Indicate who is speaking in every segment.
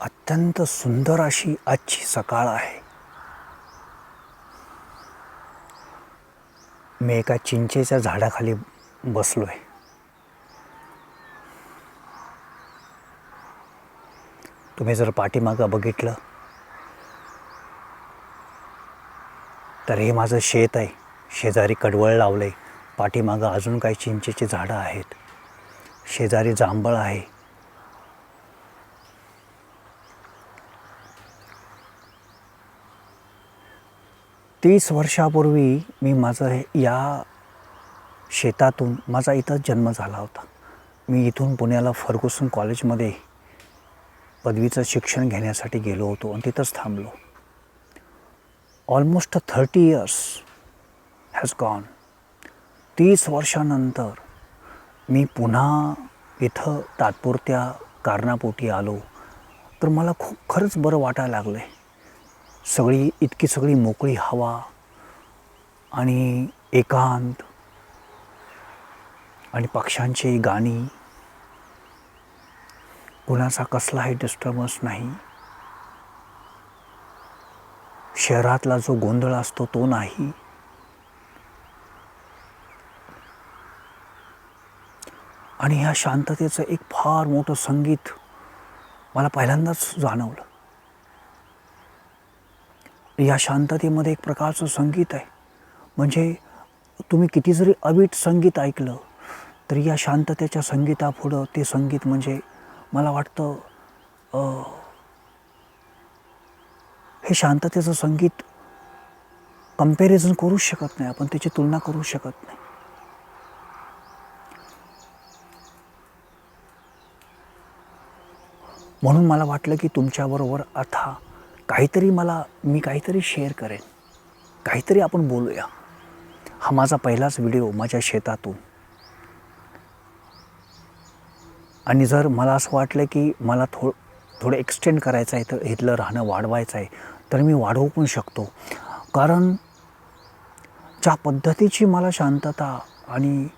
Speaker 1: अत्यंत सुंदर अशी आजची सकाळ आहे. मी एका चिंचेच्या झाडाखाली बसलोय. तुम्ही जर पाठीमागं बघितलं तर हे माझं शेत आहे. शेजारी कडवळ लावलंय. पाठीमागं अजून काही चिंचेची झाडं आहेत. शेजारी जांभळ आहे. तीस वर्षापूर्वी मी या शेतातून माझा इथं जन्म झाला होता. मी इथून पुण्याला फर्ग्युसन कॉलेजमध्ये पदवीचं शिक्षण घेण्यासाठी गेलो होतो आणि तिथंच थांबलो. Almost 30 years has gone. 30 वर्षानंतर मी पुन्हा इथं तात्पुरत्या कारणापोटी आलो तर मला खरंच बरं वाटायला लागलं आहे. इतकी सगळी मोकळी हवा आणि एकांत आणि पक्ष्यांची गाणी, कुणाचा कसलाही डिस्टर्बन्स नाही. शहरातला जो गोंधळ असतो तो नाही. आणि ह्या शांततेचं एक फार मोठं संगीत मला पहिल्यांदाच जाणवलं. या शांततेमध्ये एक प्रकारचं संगीत आहे. म्हणजे तुम्ही किती जरी अवीट संगीत ऐकलं तरी या शांततेच्या संगीतापुढं ते संगीत म्हणजे मला वाटतं हे शांततेचं संगीत कंपॅरिझन करूच शकत नाही. आपण त्याची तुलना करू शकत नाही. म्हणून मला वाटलं की तुमच्याबरोबर आता मी काहीतरी शेअर करेन, काहीतरी आपण बोलूया. हा माझा पहिलाच व्हिडिओ माझ्या शेतातून. आणि जर मला असं वाटलं की मला थोडं एक्सटेंड करायचं आहे, तर इथलं राहणं वाढवायचं आहे, तर मी वाढवू पण शकतो. कारण ज्या पद्धतीची मला शांतता आणि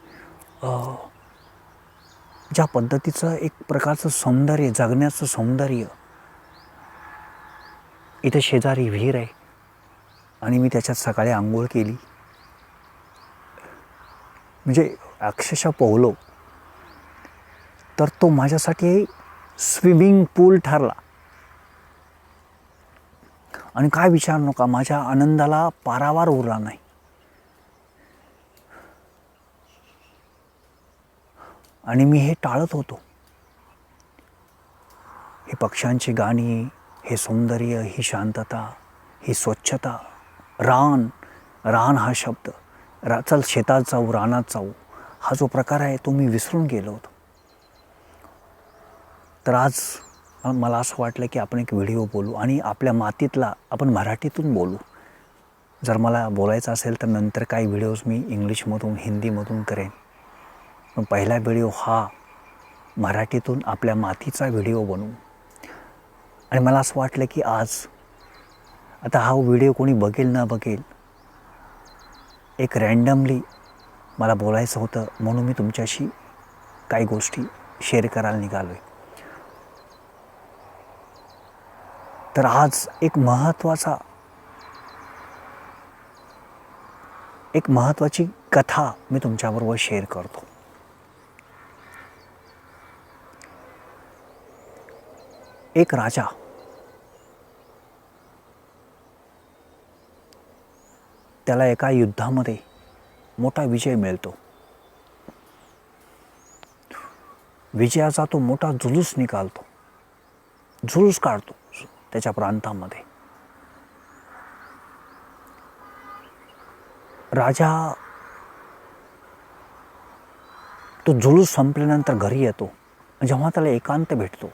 Speaker 1: ज्या पद्धतीचं एक प्रकारचं सौंदर्य, जगण्याचं सौंदर्य, इथे शेजारी विहीर आहे आणि मी त्याच्यात सकाळी आंघोळ केली. म्हणजे अक्षरशः पोहलो तर तो माझ्यासाठी स्विमिंग पूल ठरला. आणि काय विचार नका, माझ्या आनंदाला पारावार उरला नाही. आणि मी हे टाळत होतो. ही पक्ष्यांची गाणी, हे सौंदर्य, ही शांतता, ही स्वच्छता, रान हा शब्द, चल शेतात जाऊ, रानात जाऊ, हा जो प्रकार आहे तो मी विसरून गेलो होतो. तर आज मला असं वाटलं की आपण एक व्हिडिओ बोलू आणि आपल्या मातीतला आपण मराठीतून बोलू. जर मला बोलायचं असेल तर नंतर काही व्हिडिओज मी इंग्लिशमधून, हिंदीमधून करेन. पण पहिला व्हिडिओ हा मराठीतून आपल्या मातीचा व्हिडिओ बनवू. आणि मला असं वाटलं की आता हा व्हिडिओ कोणी बघेल ना बघेल, एक रँडमली मला बोलायचं होतं म्हणून मी तुमच्याशी काही गोष्टी शेअर करायला निघालो आहे. तर आज एक महत्त्वाची कथा मी तुमच्याबरोबर शेअर करतो. एक राजा त्याला एका युद्धामध्ये मोठा विजय मिळतो. विजयाचा तो मोठा जुलूस काढतो त्याच्या प्रांतामध्ये. राजा तो जुलूस संपल्यानंतर घरी येतो. जेव्हा त्याला एकांत भेटतो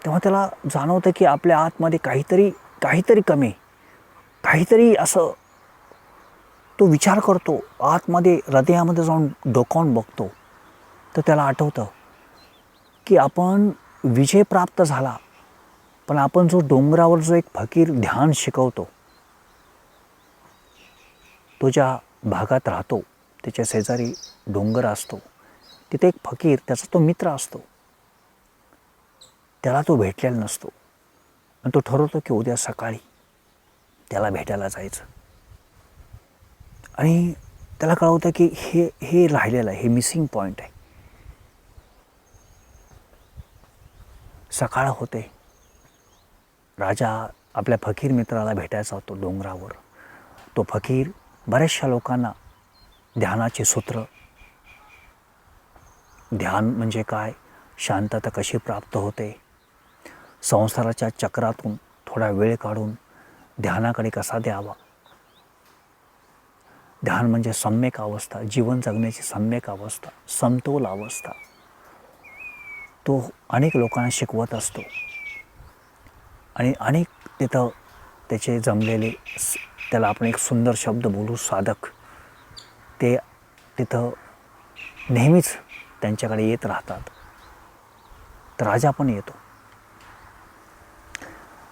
Speaker 1: तेव्हा त्याला जाणवतं की आपल्या आतमध्ये काहीतरी कमी, काहीतरी असं तो विचार करतो. आतमध्ये हृदयामध्ये जाऊन डोकावून बघतो तर त्याला आठवतं की आपण विजय प्राप्त झाला, पण आपण जो डोंगरावर जो एक फकीर ध्यान शिकवतो, तो ज्या भागात राहतो त्याच्या शेजारी डोंगर असतो, तिथे एक फकीर, त्याचा तो मित्र असतो. त्याला तो भेटलेला नसतो आणि तो ठरवतो की उद्या सकाळी त्याला भेटायला जायचं. आणि त्याला कळवतं की हे हे राहिलेलं आहे, हे मिसिंग पॉईंट आहे. सकाळ होते. राजा आपल्या फकीर मित्राला भेटायचा होतो डोंगरावर. तो फकीर बऱ्याचशा लोकांना ध्यानाचे सूत्र, ध्यान म्हणजे काय, शांतता कशी प्राप्त होते, संसाराच्या चक्रातून थोडा वेळ काढून ध्यानाकडे कसा द्यावा, ध्यान म्हणजे सम्यक अवस्था, जीवन जगण्याची सम्यक अवस्था, समतोल अवस्था, तो अनेक लोकांना शिकवत असतो. आणि अनेक तिथं त्याचे जमलेले, त्याला आपण एक सुंदर शब्द बोलू, साधक, ते तिथं नेहमीच त्यांच्याकडे येत राहतात. तर राजा पण येतो.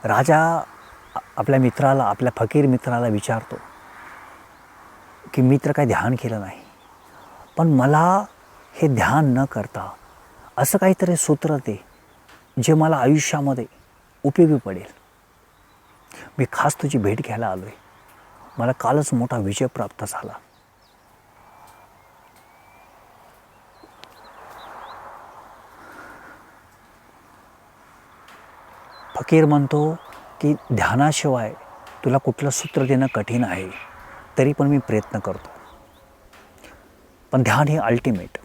Speaker 1: राजा आपल्या मित्राला, आपल्या फकीर मित्राला विचारतो की मी तर काही ध्यान केलं नाही, पण मला हे ध्यान न करता असं काहीतरी सूत्र दे जे मला आयुष्यामध्ये उपयोगी पडेल. मी खास तुझी भेट घ्यायला आलो आहे. मला कालच मोठा विजय प्राप्त झाला. फकीर म्हणतो की ध्यानाशिवाय तुला कुठलं सूत्र देणं कठीण आहे, तरी पण मी प्रयत्न करतो. पण ध्यान हे अल्टिमेट.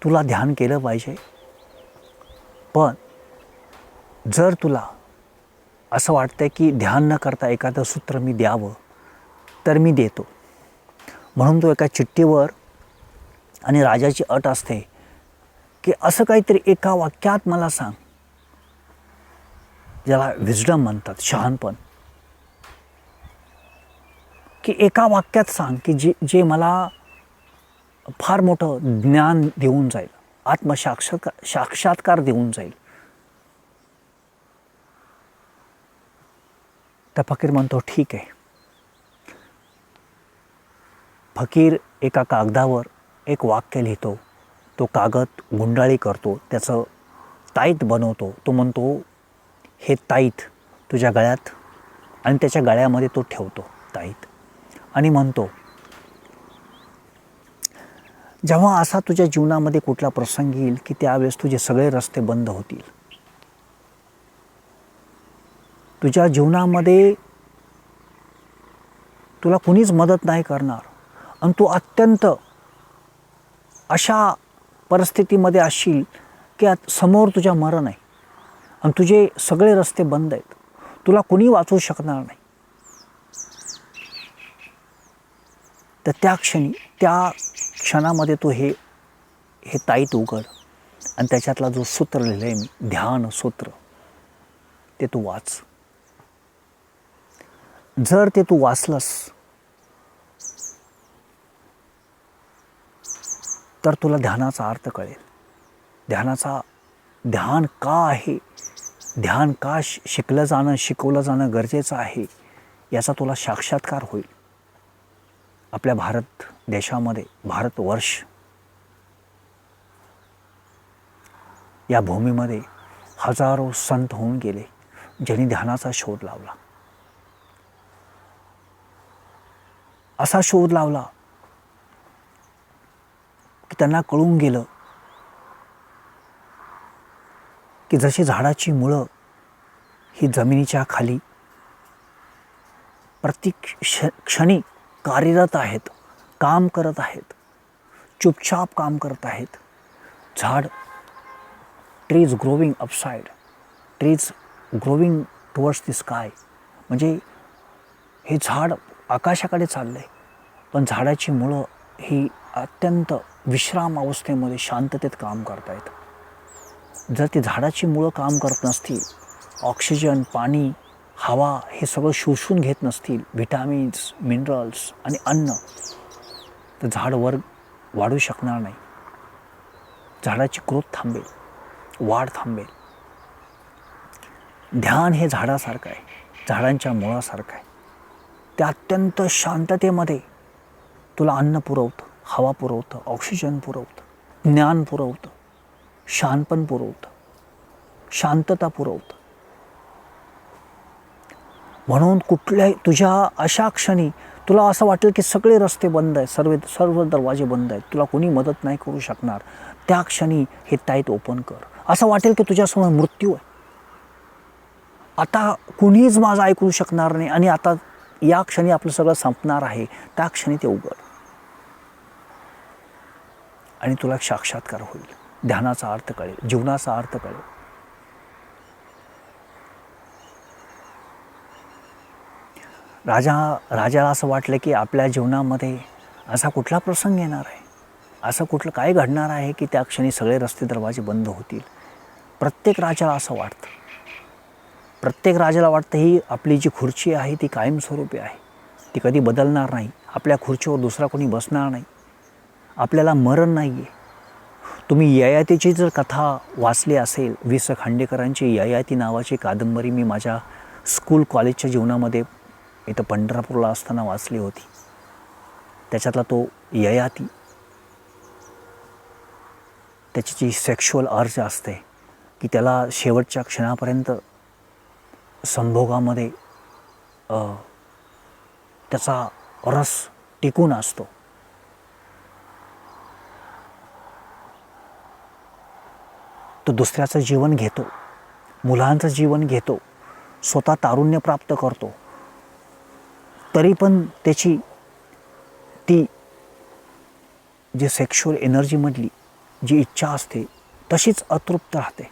Speaker 1: तुला ध्यान केलं पाहिजे, पण जर तुला असं वाटतंय की ध्यान न करता एखादं सूत्र मी द्यावं, तर मी देतो. म्हणून तो एका चिठ्ठीवर, आणि राजाची अट असते की असं काहीतरी एका वाक्यात मला सांग, ज्याला विजडम म्हणतात, शहाणपण, की एका वाक्यात सांग की जे मला फार मोठं ज्ञान देऊन जाईल, साक्षात्कार देऊन जाईल. तर फकीर म्हणतो ठीक आहे. फकीर एका कागदावर एक वाक्य लिहितो, तो कागद गुंडाळी करतो, त्याचं ताईत बनवतो. तो म्हणतो हे ताईत तुझ्या गळ्यात, आणि त्याच्या गळ्यामध्ये तो ठेवतो ताईत, आणि म्हणतो जेव्हा असा तुझ्या जीवनामध्ये कुठला प्रसंग येईल की त्यावेळेस तुझे सगळे रस्ते बंद होतील, तुझ्या जीवनामध्ये तुला कुणीच मदत नाही करणार, आणि तू अत्यंत अशा परिस्थितीमध्ये असशील की समोर तुझ्या मरण आहे आणि तुझे सगळे रस्ते बंद आहेत, तुला कुणी वाचवू शकणार नाही. तर त्या क्षणामध्ये तू हे ताईत उघड आणि त्याच्यातला जो सूत्र लिहिलं आहे मी, ध्यान सूत्र, ते तू वाच. जर ते तू वाचलंस तर तुला ध्यानाचा अर्थ कळेल. ध्यान का आहे, ध्यान का शिकवलं जाणं गरजेचं आहे, याचा तुला साक्षात्कार होईल. आपल्या भारत देशामध्ये, भारतवर्ष या भूमीमध्ये हजारो संत होऊन गेले, ज्यांनी ध्यानाचा शोध लावला. असा शोध लावला की त्यांना कळून गेलं की जशी झाडाची मुळं ही जमिनीच्या खाली प्रत्येक क्षणी कार्यरत आहेत, काम करत आहेत, चुपचाप काम करत आहेत. झाड, trees growing upside, trees growing towards the sky, म्हणजे हे झाड आकाशाकडे चाललं आहे, पण झाडाची मुळं ही अत्यंत विश्राम अवस्थेमध्ये शांततेत काम करत आहेत. जर ती झाडाची मुळं काम करत नसतील, ऑक्सिजन, पाणी, हवा हे सगळं शोषून घेत नसतील, व्हिटॅमिन्स, मिनरल्स आणि अन्न, तर झाड वर वाढू शकणार नाही. झाडाची ग्रोथ थांबेल, वाढ थांबेल. ध्यान हे झाडासारखं आहे, झाडांच्या मुळासारखं आहे. ते अत्यंत शांततेमध्ये तुला अन्न पुरवतं, हवा पुरवतं, ऑक्सिजन पुरवतं, ज्ञान पुरवतं, शहाणपण पुरवतं, शांतता पुरवतं. म्हणून कुठल्याही तुझ्या अशा क्षणी तुला असं वाटेल की सगळे रस्ते बंद आहेत, सर्व दरवाजे बंद आहेत, तुला कोणी मदत नाही करू शकणार, त्या क्षणी हे ताईत ओपन कर. असं वाटेल की तुझ्यासमोर मृत्यू आहे, आता कुणीच माझं ऐकू शकणार नाही आणि आता या क्षणी आपलं सगळं संपणार आहे, त्या क्षणी ते उघड आणि तुला साक्षात्कार होईल, ध्यानाचा अर्थ कळेल, जीवनाचा अर्थ कळेल. राजाला असं वाटलं की आपल्या जीवनामध्ये असा कुठला प्रसंग येणार आहे, असं कुठलं काय घडणार आहे की त्या क्षणी सगळे रस्ते दरवाजे बंद होतील. प्रत्येक राजाला असं वाटतं, प्रत्येक राजाला वाटतं ही आपली जी खुर्ची आहे ती कायमस्वरूपी आहे, ती कधी बदलणार नाही, आपल्या खुर्चीवर दुसरा कोणी बसणार नाही, आपल्याला मरण नाही आहे. तुम्ही ययातीची जर कथा वाचली असेल, वि स खांडेकरांची ययाती नावाची कादंबरी मी माझ्या स्कूल कॉलेजच्या जीवनामध्ये इथं पंढरपूरला असताना वाचली होती. त्याच्यातला तो ययाती, त्याची जी सेक्शुअल अर्ज असते की त्याला शेवटच्या क्षणापर्यंत संभोगामध्ये त्याचा रस टिकून असतो. तो दुसऱ्याचं जीवन घेतो, मुलांचं जीवन घेतो, स्वतः तारुण्य प्राप्त करतो, तरी पण त्याची ती जी सेक्शुअल एनर्जीमधली जी इच्छा असते तशीच अतृप्त राहते.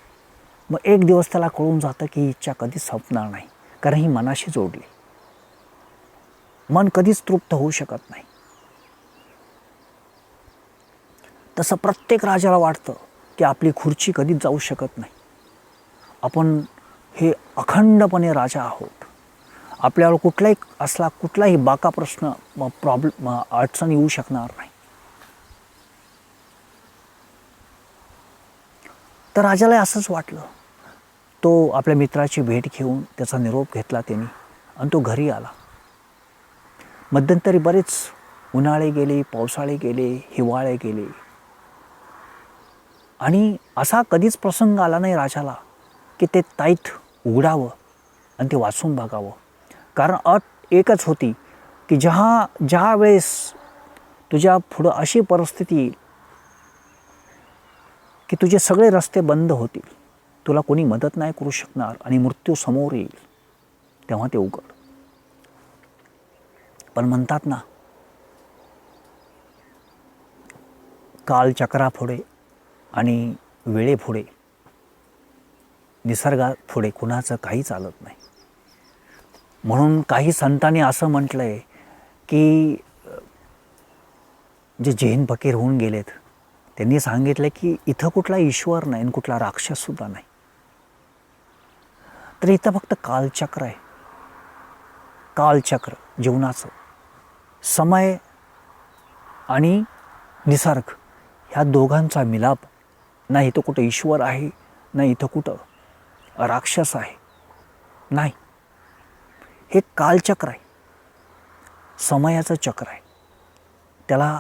Speaker 1: मग एक दिवस त्याला कळून जातं की ही इच्छा कधीच संपणार नाही, कारण ही मनाशी जोडली, मन कधीच तृप्त होऊ शकत नाही. तसं प्रत्येक राजाला वाटतं की आपली खुर्ची कधीच जाऊ शकत नाही, आपण हे अखंडपणे राजा आहोत, आपल्यावर कुठलाही बाका प्रश्न प्रॉब्लेम अडचण येऊ शकणार नाही. तर राजाला असंच वाटलं. तो आपल्या मित्राची भेट घेऊन त्याचा निरोप घेतला त्यांनी आणि तो घरी आला. मध्यंतरी बरेच उन्हाळे गेले, पावसाळे गेले, हिवाळे गेले आणि असा कधीच प्रसंग आला नाही राजाला की ते ताईत उघडावं आणि ते वाचून बघावं. कारण अट एकच होती की ज्या वेळेस तुझ्या पुढं अशी परिस्थिती येईल की तुझे सगळे रस्ते बंद होतील, तुला कोणी मदत नाही करू शकणार आणि मृत्यू समोर येईल, तेव्हा ते उघड. पण म्हणतात ना, कालचक्रापुढे आणि वेळेपुढे, निसर्गापुढे कुणाचं काही चालत नाही. म्हणून काही संतांनी असं म्हटलं आहे की जे जैन फकीर होऊन गेलेत त्यांनी सांगितलं की इथं कुठला ईश्वर नाही आणि कुठला राक्षससुद्धा नाही, तर इथं फक्त कालचक्र आहे. कालचक्र जीवनाचं, समय आणि निसर्ग ह्या दोघांचा मिलाप. नाही इथं कुठं ईश्वर आहे, नाही इथं कुठं राक्षस आहे, नाही, हे कालचक्र आहे, समयाचं चक्र आहे. त्याला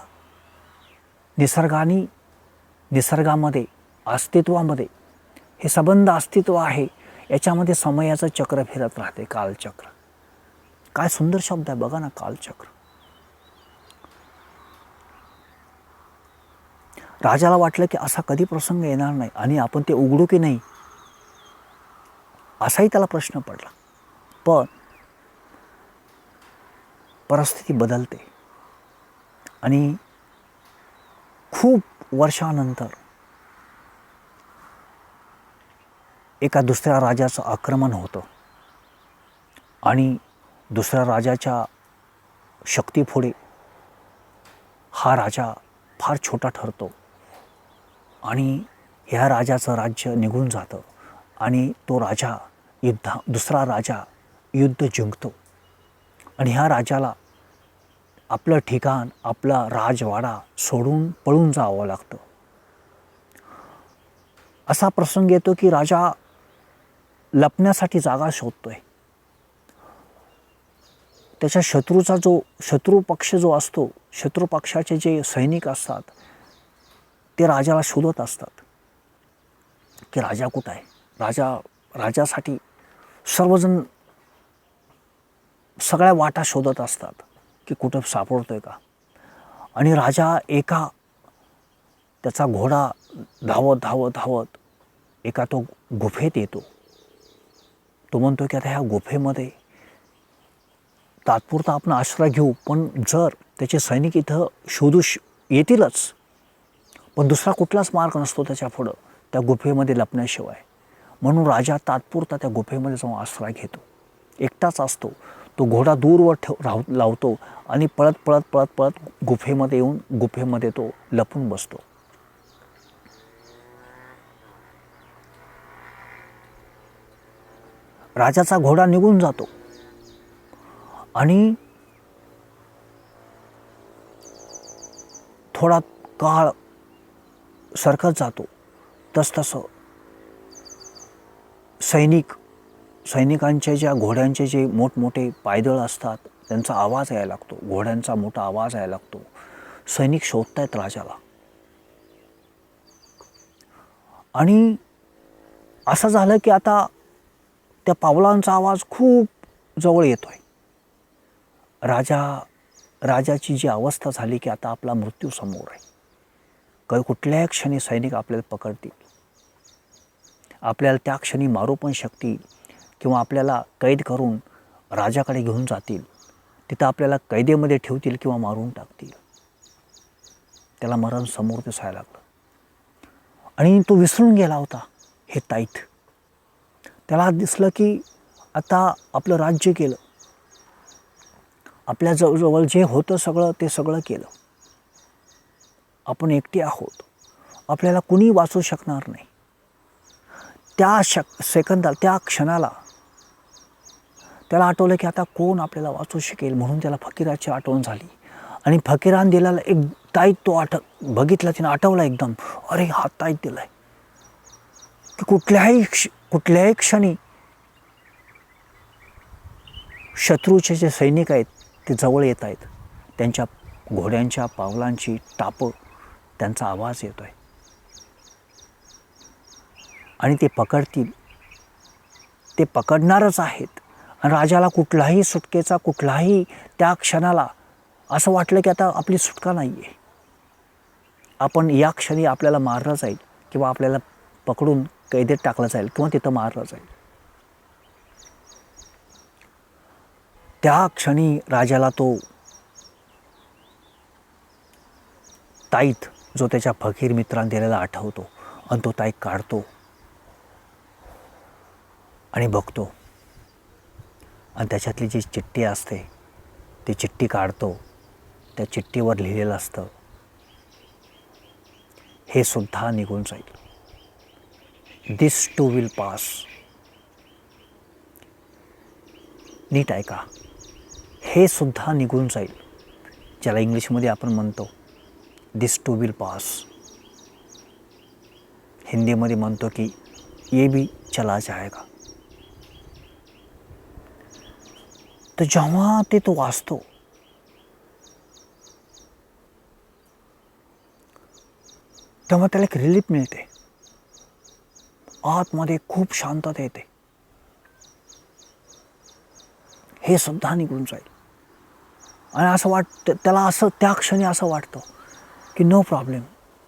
Speaker 1: निसर्गामध्ये अस्तित्वामध्ये हे संबंध अस्तित्व आहे, याच्यामध्ये समयाचं चक्र फिरत राहते, कालचक्र. काय सुंदर शब्द आहे बघा ना, कालचक्र. राजाला वाटलं की असा कधी प्रसंग येणार नाही आणि आपण ते उघडू की नाही, असाही त्याला प्रश्न पडला. पण परिस्थिती बदलते आणि खूप वर्षानंतर एका दुसऱ्या राजाचं आक्रमण होतं आणि दुसऱ्या राजाच्या शक्तीपुढे हा राजा फार छोटा ठरतो आणि ह्या राजाचं राज्य निघून जातं आणि तो राजा दुसरा राजा युद्ध जिंकतो आणि ह्या राजाला आपलं ठिकाण, आपला राजवाडा सोडून पळून जावं लागतं. असा प्रसंग येतो की राजा लपण्यासाठी जागा शोधतोय. त्याच्या शत्रू पक्ष जो असतो, शत्रू पक्षाचे जे सैनिक असतात ते राजाला शोधत असतात की राजा कुठं आहे, राजासाठी सर्वजण सगळ्या वाटा शोधत असतात की कुठं सापडतोय का. आणि राजा त्याचा घोडा धावत धावत धावत एका तो गुफेत येतो. तो म्हणतो की आता ह्या गुफेमध्ये तात्पुरता आपण आश्रय घेऊ, पण जर त्याचे सैनिक इथं येतीलच, पण दुसरा कुठलाच मार्ग नसतो त्याच्या पुढं त्या गुफेमध्ये लपण्याशिवाय. म्हणून राजा तात्पुरता त्या गुफेमध्ये जाऊन आश्रय घेतो. एकटाच असतो. तो घोडा दूरवर लावतो आणि पळत पळत पळत पळत गुफेमध्ये येऊन गुफेमध्ये तो लपून बसतो. राजाचा घोडा निघून जातो आणि थोडा काळ सरकत जातो. तसतसं सैनिकांचे घोड्यांचे जे मोठमोठे पायदळ असतात त्यांचा आवाज यायला लागतो. घोड्यांचा मोठा आवाज यायला लागतो. सैनिक शोधतायत राजाला. आणि असं झालं की आता त्या पावलांचा आवाज खूप जवळ येतोय. राजाची जी अवस्था झाली की आता आपला मृत्यू समोर आहे. कुठल्याही क्षणी सैनिक आपल्याला पकडतील, आपल्याला त्या क्षणी मारू पण शकतील किंवा आपल्याला कैद करून राजाकडे घेऊन जातील. तिथं आपल्याला कैदेमध्ये ठेवतील किंवा मारून टाकतील. त्याला मरण समोर दिसायला लागलं. आणि तो विसरून गेला होता हे ताईत. त्याला दिसलं की आता आपलं राज्य केलं, आपल्या जवळ जे होतं सगळं ते सगळं केलं. आपण एकटे आहोत, आपल्याला कुणी वाचू शकणार नाही. त्या क्षणाला त्याला आठवलं की आता कोण आपल्याला वाचू शकेल. म्हणून त्याला फकीराची आठवण झाली. आणि फकीरान दिलेला एक ताईत तो बघितला, तिनं आठवला एकदम, अरे हा ताईत दिलाय की कुठल्याही क्षणी शत्रूचे जे सैनिक आहेत ते जवळ येत आहेत. त्यांच्या घोड्यांच्या पावलांची टापं, त्यांचा आवाज येतोय आणि ते पकडतील. ते पकडणारच आहेत. आणि राजाला कुठलाही सुटकेचा कुठलाही त्या क्षणाला असं वाटलं की आता आपली सुटका नाही आहे. आपण या क्षणी आपल्याला मारलं जाईल किंवा आपल्याला पकडून कैदेत टाकलं जाईल किंवा तिथं मारलं जाईल. त्या क्षणी राजाला तो ताईत जो त्याच्या फकीर मित्रांनी दिलेला आठवतो आणि तो ताईत काढतो आणि बघतो. आणि त्याच्यातली जी चिठ्ठी असते ती चिठ्ठी काढतो. त्या चिठ्ठीवर लिहिलेलं असतं, हे सुद्धा निघून जाईल. दिस टू विल पास. नीट ऐका, हे सुद्धा निघून जाईल, ज्याला इंग्लिशमध्ये आपण म्हणतो दिस टू विल पास. हिंदीमध्ये म्हणतो की ये भी चला जाएगा. तर जेव्हा तो वाचतो तेव्हा त्याला एक रिलीफ मिळते. आतमध्ये खूप शांतता येते. हे सुद्धा निघून जाईल. आणि असं वाटतं त्याला, असं त्या क्षणी असं वाटतं की नो प्रॉब्लेम,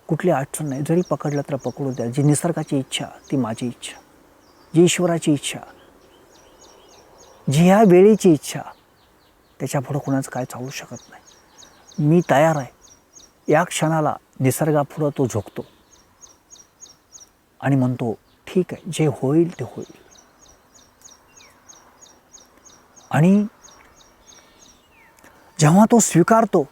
Speaker 1: कुठली अडचण नाही. जरी पकडलं तर पकडू द्या. जी निसर्गाची इच्छा ती माझी इच्छा, जी ईश्वराची इच्छा, जी ह्या वेळेची इच्छा, त्याच्यापुढं कुणाचं काय चालू शकत नाही. मी तयार आहे. या क्षणाला निसर्गापुढं तो झुकतो आणि म्हणतो ठीक आहे, जे होईल ते होईल. आणि जेव्हा तो स्वीकारतो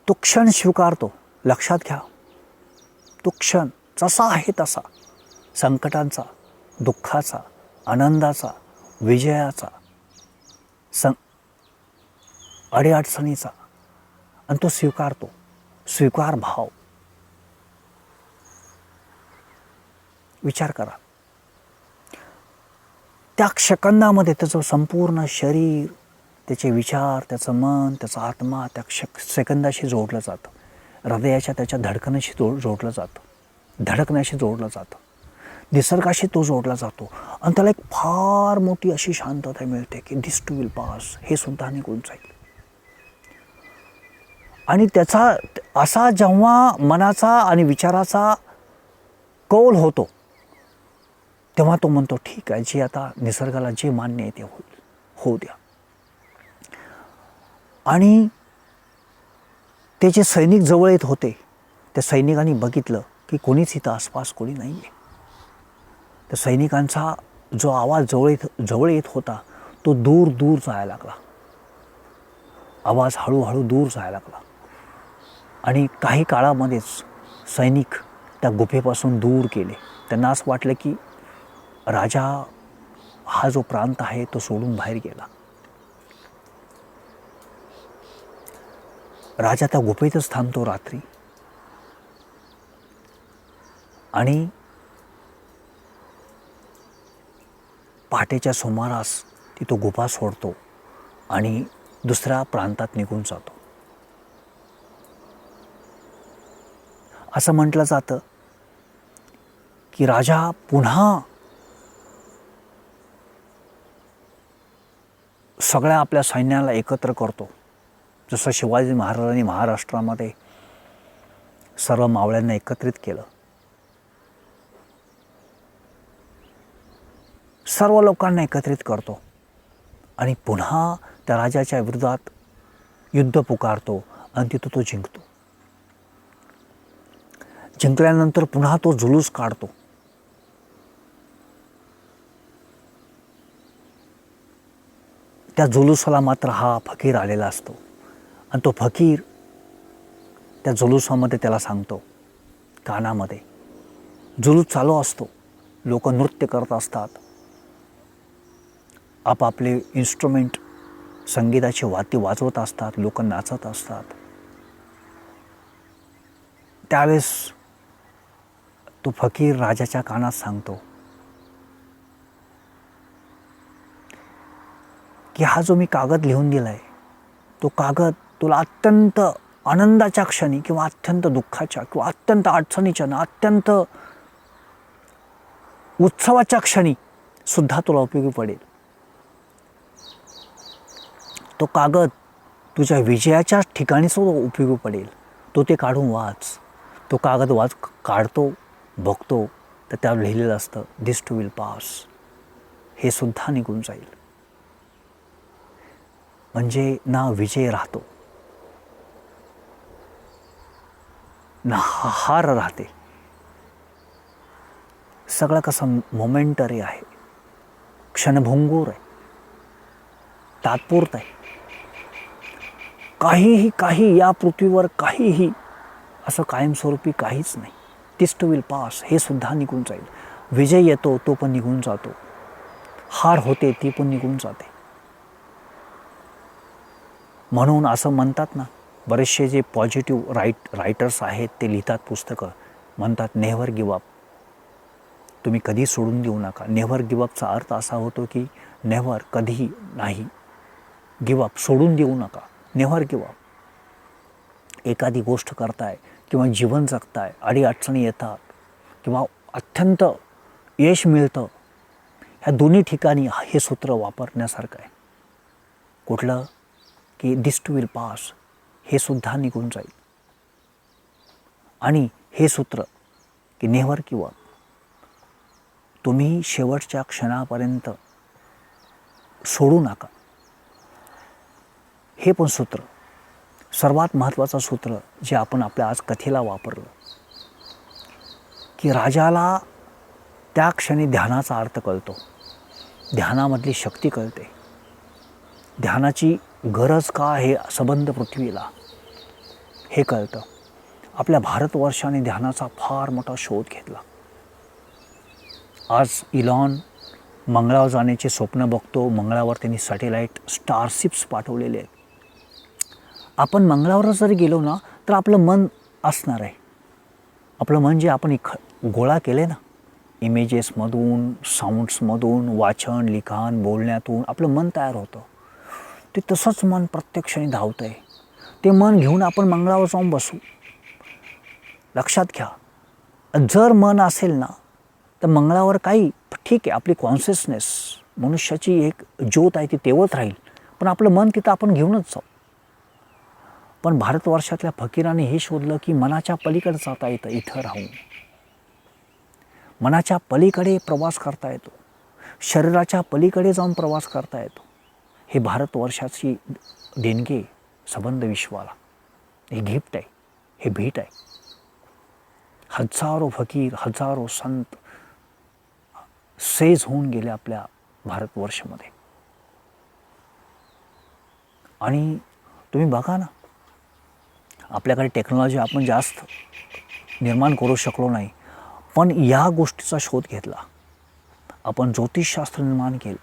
Speaker 1: तो क्षण स्वीकारतो. लक्षात घ्या, तो क्षण जसा आहे तसा, संकटांचा, दुःखाचा, आनंदाचा, विजयाचा, अडीअडचणीचा, आणि तो स्वीकारतो. स्वीकार भाव. विचार करा, त्या सेकंदामध्ये त्याचं संपूर्ण शरीर, त्याचे विचार, त्याचं मन, त्याचा आत्मा त्या सेकंदाशी जोडलं जातं. हृदयाच्या त्याच्या धडकण्याशी जोडलं जातं, धडकण्याशी जोडलं जातं, निसर्गाशी तो जोडला जातो आणि त्याला एक फार मोठी अशी शांतता मिळते की दिस टू विल पास, हे सुद्धा निघून जाईल. आणि त्याचा असा जेव्हा मनाचा आणि विचाराचा कौल होतो तेव्हा तो म्हणतो ठीक आहे, जे आता निसर्गाला जे मान्य आहे ते होईल, होऊ द्या. आणि ते जे सैनिक जवळ येत होते त्या सैनिकांनी बघितलं की कोणीच इथं आसपास कोणी नाही आहे. त्या सैनिकांचा जो आवाज जवळ येत होता तो दूर दूर जायला लागला, आवाज हळूहळू दूर जायला लागला. आणि काही काळामध्येच सैनिक त्या गुफेपासून दूर गेले. त्यांना असं वाटलं की राजा हा जो प्रांत आहे तो सोडून बाहेर गेला. राजा त्या गुफेतच थांबतो रात्री आणि पहाटेच्या सुमारास ती तो गुफा सोडतो आणि दुसऱ्या प्रांतात निघून जातो. असं म्हटलं जातं की राजा पुन्हा सगळ्या आपल्या सैन्याला एकत्र करतो, जसं शिवाजी महाराजांनी महाराष्ट्रामध्ये सर्व मावळ्यांना एकत्रित केलं. सर्व लोकांना एकत्रित करतो आणि पुन्हा त्या राजाच्या विरोधात युद्ध पुकारतो आणि तिथं तो जिंकतो. जिंकल्यानंतर पुन्हा तो जुलूस काढतो. त्या जुलूसाला मात्र हा फकीर आलेला असतो आणि तो फकीर त्या जुलूसामध्ये त्याला सांगतो कानामध्ये. जुलूस चालू असतो, लोक नृत्य करत असतात, आपापले इन्स्ट्रुमेंट संगीताचे वाद्य वाजवत असतात, लोक नाचत असतात. त्यावेळेस तो फकीर राजाच्या कानात सांगतो की हा जो मी कागद लिहून दिलाय तो कागद तुला अत्यंत आनंदाच्या क्षणी किंवा अत्यंत दुःखाच्या किंवा अत्यंत अडचणीच्या ना अत्यंत उत्सवाच्या क्षणी सुद्धा तुला उपयोगी पडेल. तो कागद तुझ्या विजयाच्या ठिकाणी सुद्धा उपयोगी पडेल. तो ते काढून वाच. तो कागद काढतो, बघतो तर त्यावर लिहिलेलं असतं दिस टू विल पास, हे सुद्धा निघून जाईल. म्हणजे ना विजय राहतो ना हार राहते. सगळं कसं मोमेंटरी आहे, क्षणभंगूर आहे, तात्पुरतं आहे. काही या पृथ्वीवर काहीही असं कायमस्वरूपी काहीच नाही. दिस टू विल पास, हे सुद्धा निघून जाईल. विजय येतो तो पण निघून जातो, हार होते ती पण निघून जाते. म्हणून असं म्हणतात ना, बरेचसे जे पॉझिटिव्ह रायटर्स आहेत ते लिहितात पुस्तकं, म्हणतात नेव्हर गिव्ह अप, तुम्ही कधी सोडून देऊ नका. नेव्हर गिव्ह अपचा अर्थ असा होतो की नेव्हर, कधीही नाही, गिव्ह अप, सोडून देऊ नका. Never give up. एखादी गोष्ट करताय किंवा जीवन जगताय, अडीअडचणी येतात किंवा अत्यंत यश मिळतं, ह्या दोन्ही ठिकाणी हे सूत्र वापरण्यासारखं आहे. कुठलं की दिस टू विल पास, हे सुद्धा निघून जाईल. आणि हे सूत्र की नेव्हर गिव्ह अप, तुम्ही शेवटच्या क्षणापर्यंत सोडू नका. हे पण सूत्र सर्वात महत्त्वाचं सूत्र जे आपण आपल्या आज कथेला वापरलं की राजाला त्या क्षणी ध्यानाचा अर्थ कळतो, ध्यानामधली शक्ती कळते, ध्यानाची गरज का आहे संबंध पृथ्वीला हे कळतं. आपल्या भारतवर्षाने ध्यानाचा फार मोठा शोध घेतला. आज इलॉन मंगळावर जाण्याचे स्वप्न बघतो. मंगळावर त्यांनी सॅटेलाईट स्टारशिप्स पाठवलेले आहेत. आपण मंगळावर जरी गेलो ना तर आपलं मन असणार आहे. आपलं मन जे आपण गोळा केले ना, इमेजेसमधून, साऊंड्समधून, वाचन, लिखाण, बोलण्यातून आपलं मन तयार होतं. ते तसंच मन प्रत्येक क्षणी धावतं आहे. ते मन घेऊन आपण मंगळावर जाऊन बसू लक्षात घ्या. जर मन असेल ना तर मंगळावर काही ठीक आहे, आपली कॉन्शियसनेस मनुष्याची एक ज्योत आहे ती तेवत राहील, पण आपलं मन तिथं आपण घेऊनच जाऊ. पण भारतवर्षातल्या फकीराने हे शोधलं की मनाच्या पलीकडे जाता येतं. इथं राहून मनाच्या पलीकडे प्रवास करता येतो, शरीराच्या पलीकडे जाऊन प्रवास करता येतो. हे भारतवर्षाची देणगी, संबंध विश्वाला हे गिफ्ट आहे, हे भेट आहे. हजारो फकीर, हजारो संत सेज होऊन गेले आपल्या भारतवर्षामध्ये. आणि तुम्ही बघा ना, आपल्याकडे टेक्नॉलॉजी आपण जास्त निर्माण करू शकलो नाही, पण या गोष्टीचा शोध घेतला आपण. ज्योतिषशास्त्र निर्माण केलं,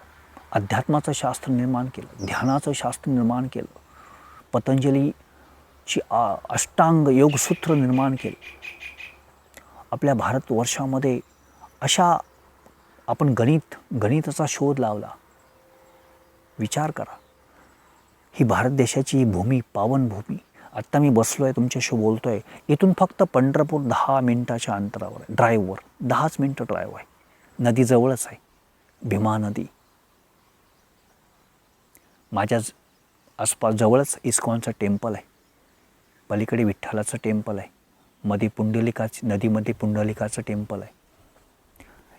Speaker 1: अध्यात्माचं शास्त्र निर्माण केलं, ध्यानाचं शास्त्र निर्माण केलं, पतंजलीची अष्टांग योगसूत्र निर्माण केलं. आपल्या भारतवर्षामध्ये अशा आपण गणिताचा शोध लावला. विचार करा, ही भारत देशाची भूमी, पावन भूमी. आत्ता मी बसलो आहे तुमच्याशी बोलतो आहे, इथून फक्त पंढरपूर 10 मिनिटाच्या अंतरावर आहे. ड्राईव्हवर 10च मिनटं ड्राईव्ह आहे. नदी जवळच आहे, भीमा नदी. माझ्या आसपास जवळच इस्कॉनचं टेम्पल आहे, पलीकडे विठ्ठलाचं टेम्पल आहे, मध्ये नदीमध्ये पुंडलिकाचं टेम्पल आहे.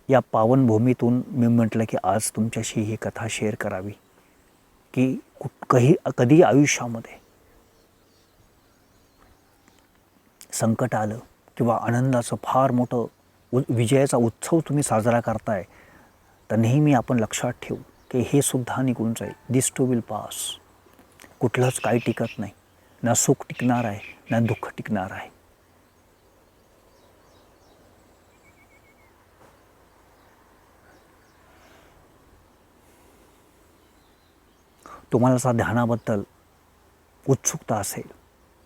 Speaker 1: या पावनभूमीतून मी म्हटलं की आज तुमच्याशी ही कथा शेअर करावी की कधी आयुष्यामध्ये संकट आलं किंवा आनंदाचं फार मोठं विजयाचा उत्सव तुम्ही साजरा करताय, तर नेहमी आपण लक्षात ठेवू की हे सुद्धा निघून जाईल. दिस टू विल पास. कुठलंच काही टिकत नाही, ना सुख टिकणार आहे ना दुःख टिकणार आहे. तुम्हाला जर ध्यानाबद्दल उत्सुकता असेल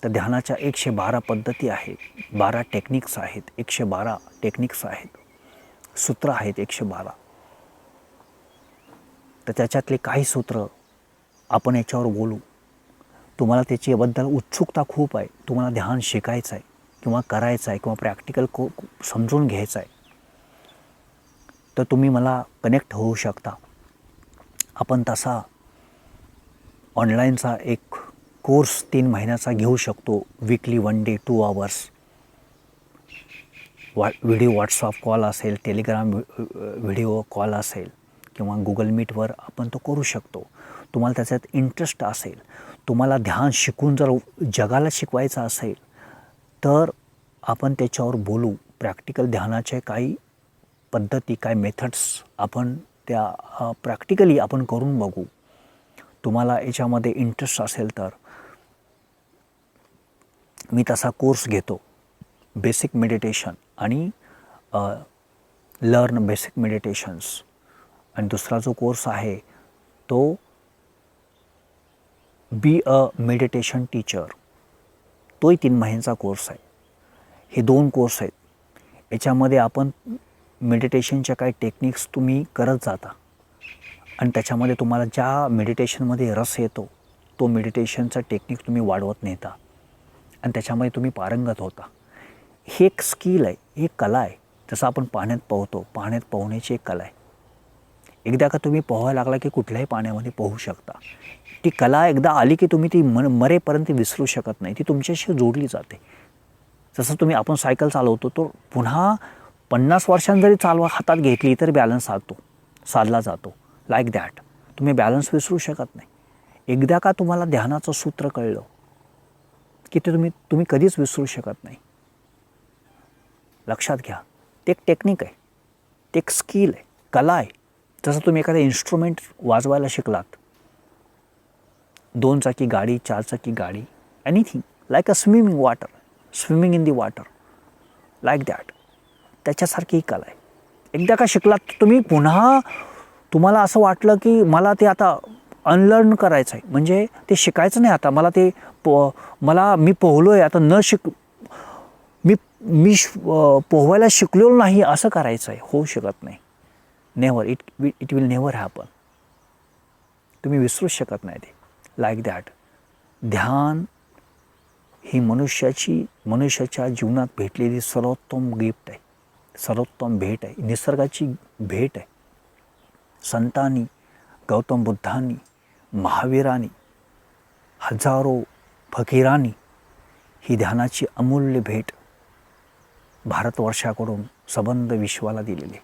Speaker 1: तर ध्यानाच्या 112 पद्धती आहेत, 12 टेक्निक्स आहेत, 112 टेक्निक्स आहेत, सूत्र आहेत 112. तर त्याच्यातले काही सूत्र आपण याच्यावर बोलू. तुम्हाला त्याच्याबद्दल उत्सुकता खूप आहे, तुम्हाला ध्यान शिकायचं आहे किंवा करायचं आहे किंवा प्रॅक्टिकल समजून घ्यायचं आहे, तर तुम्ही मला कनेक्ट होऊ शकता. आपण तसा ऑनलाईनचा एक कोर्स 3 महिन्याचा घेऊ शकतो. Weekly 1 day 2 hours video WhatsApp call असेल, टेलिग्राम व्हिडिओ कॉल असेल किंवा गुगल मीटवर आपण तो करू शकतो. तुम्हाला त्याच्यात इंटरेस्ट असेल, तुम्हाला ध्यान शिकून जर जगाला शिकवायचं असेल तर आपण त्याच्यावर बोलू. प्रॅक्टिकल ध्यानाचे काही पद्धती, काही मेथड्स आपण त्या प्रॅक्टिकली आपण करून बघू. तुम्हाला याच्यामध्ये इंटरेस्ट असेल तर मी तसा कोर्स घेतो, बेसिक मेडिटेशन आणि लर्न बेसिक मेडिटेशन्स. आणि दुसरा जो कोर्स आहे तो बी अ मेडिटेशन टीचर, तोही 3 महिन्याचा कोर्स आहे. हे 2 कोर्स आहेत. याच्यामध्ये आपण मेडिटेशनच्या काही टेक्निक्स तुम्ही करत जाता आणि त्याच्यामध्ये तुम्हाला ज्या मेडिटेशनमध्ये रस येतो तो मेडिटेशनचा टेक्निक तुम्ही वाढवत नेता आणि त्याच्यामध्ये तुम्ही पारंगत होता. हे एक स्किल आहे, एक कला आहे. जसं आपण पाण्यात पोहतो, पाण्यात पोहण्याची एक कला आहे. एकदा का तुम्ही पोहायला लागला की कुठल्याही पाण्यामध्ये पोहू शकता. ती कला एकदा आली की तुम्ही ती मरेपर्यंत विसरू शकत नाही, ती तुमच्याशी जोडली जाते. जसं आपण सायकल चालवतो, तो पुन्हा 50 वर्षांनी जरी हातात घेतली तर बॅलन्स साधला जातो. लाईक दॅट तुम्ही बॅलन्स विसरू शकत नाही. एकदा का तुम्हाला ध्यानाचं सूत्र कळलं की ते तुम्ही कधीच विसरू शकत नाही. लक्षात घ्या, ते एक टेक्निक आहे, ते एक स्किल आहे, कला आहे. जसं तुम्ही एखादा इन्स्ट्रुमेंट वाजवायला शिकलात, 2 चाकी गाडी, 4 चाकी गाडी, anything like a swimming in the water, like that. त्याच्यासारखी ही कला आहे. एकदा का शिकलात तुम्ही पुन्हा तुम्हाला असं वाटलं की मला ते आता अनलर्न करायचं आहे, म्हणजे ते शिकायचं नाही आता मला. मी पोहलो आहे आता, मी पोहायला शिकलो नाही असं करायचं आहे, होऊ शकत नाही. Never, it will never happen. तुम्ही विसरूच शकत नाही ते. लाईक दॅट ध्यान ही मनुष्याच्या जीवनात भेटलेली सर्वोत्तम गिफ्ट आहे, सर्वोत्तम भेट आहे, निसर्गाची भेट आहे. संतांनी, गौतम बुद्धांनी, महावीरांनी, हजारो फकीरांनी ही ध्यानाची अमूल्य भेट भारतवर्षाकडून संबंध विश्वाला दिलेली.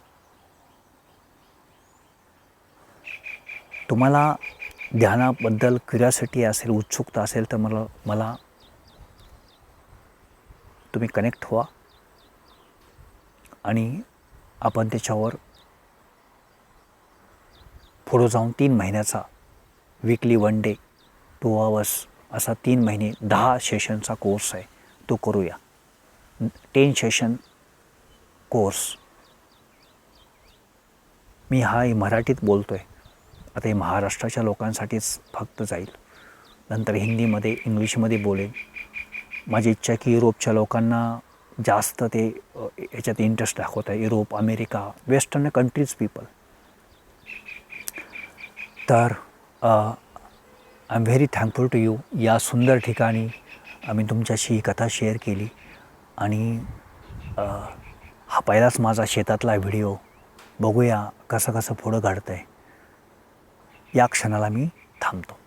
Speaker 1: तुम्हाला ध्यानाबद्दल क्युरिओसिटी असेल, उत्सुकता असेल तर मला तुम्ही कनेक्ट व्हा आणि आपण त्याच्यावर पुढं जाऊन 3 महिन्याचा वीकली 1 डे 2 आवर्स असा 3 महिने 10 सेशनचा कोर्स आहे, तो करूया. 10 सेशन कोर्स. मी हा मराठीत बोलतो आहे. आता हे महाराष्ट्राच्या लोकांसाठीच फक्त जाईल, नंतर हिंदीमध्ये इंग्लिशमध्ये बोलेन. माझी इच्छा की युरोपच्या लोकांना जास्त ते याच्यात इंटरेस्ट दाखवत आहे, Europe, America, western countries people. तर I am very thankful to you. या सुंदर ठिकाणी आम्ही तुमच्याशी ही कथा शेअर केली आणि हा पहिलाच माझा शेतातला व्हिडिओ. बघूया कसं पुढं घडतं आहे. या क्षणाला मी थांबतो.